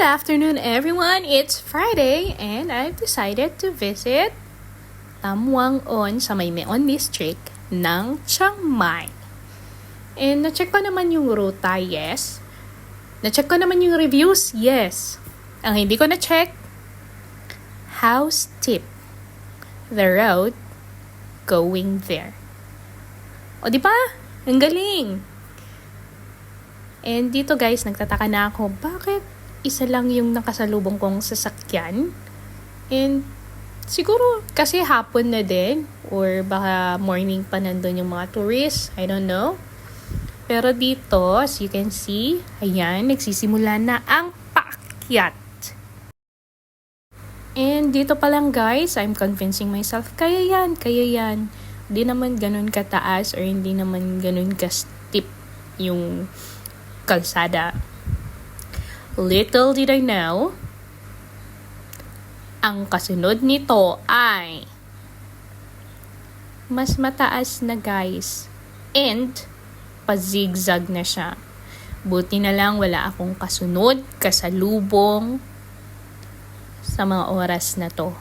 Good afternoon, everyone. It's Friday and I've decided to visit Tam Wang On sa Maymeon District ng Chiang Mai. And na-check ko naman yung ruta, yes. Na-check ko naman yung reviews, yes. Ang hindi ko na-check, how steep the road going there. O, di ba? Ang galing. And dito guys, nagtataka na ako, bakit isa lang yung nakasalubong kong sasakyan? And siguro kasi hapon na din or baka morning pa nandun yung mga tourists, I don't know. Pero dito, as you can see, ayan, nagsisimula na ang paakyat. And dito pa lang guys, I'm convincing myself, kaya yan. Hindi naman ganun kataas or hindi naman ganun ka-steep yung kalsada. Little did I know, ang kasunod nito ay mas mataas na guys and pa-zigzag na siya. Buti na lang wala akong kasunod, kasalubong sa mga oras na to.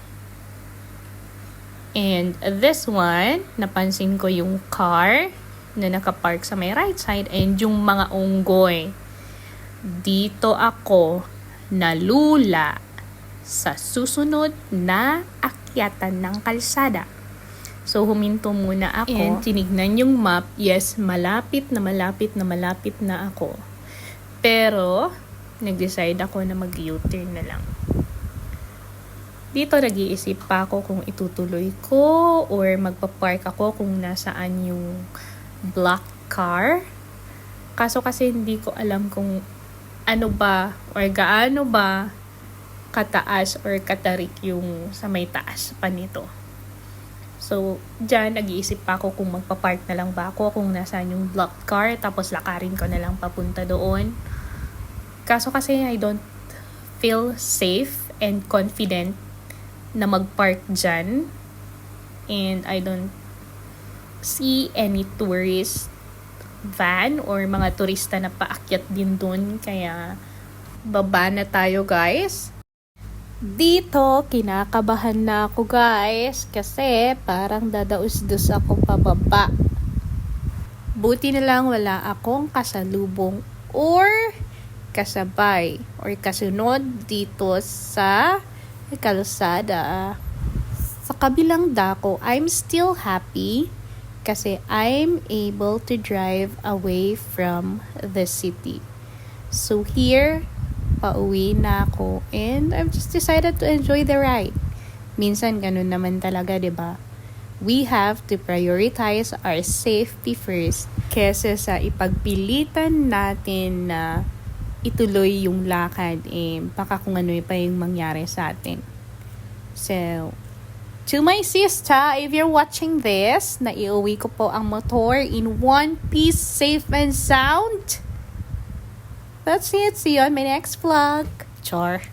And this one, napansin ko yung car na nakapark sa may right side and yung mga unggoy. Dito ako nalula sa susunod na akyatan ng kalsada. So, huminto muna ako. And tinignan yung map. Yes, malapit na ako. Pero, nag-decide ako na mag-U-turn na lang. Dito, nag-iisip pa ako kung itutuloy ko or magpa-park ako kung nasaan yung black car. Kaso kasi hindi ko alam kung ano ba or gaano ba kataas or katarik yung sa may taas pa nito. So, dyan nag-iisip pa ako kung magpa-park na lang ba ako kung nasaan yung black car tapos lakarin ko na lang papunta doon. Kaso kasi I don't feel safe and confident na mag-park dyan. And I don't see any tourist van or mga turista na paakyat din dun, kaya baba na tayo guys. Dito kinakabahan na ako guys kasi parang dadaus-dus ako pababa. Buti na lang wala akong kasalubong or kasabay or kasunod dito sa kalsada. Sa kabilang dako, I'm still happy kasi I'm able to drive away from the city. So here, pauwi na ako and I've just decided to enjoy the ride. Minsan ganun naman talaga, 'di ba? We have to prioritize our safety first kesa sa ipagpilitan natin na ituloy yung lakad baka kung ano pa yung mangyari sa atin. So, to my sister, if you're watching this, naiuwi ko po ang motor in one piece, safe and sound. That's it. See you on my next vlog. Char.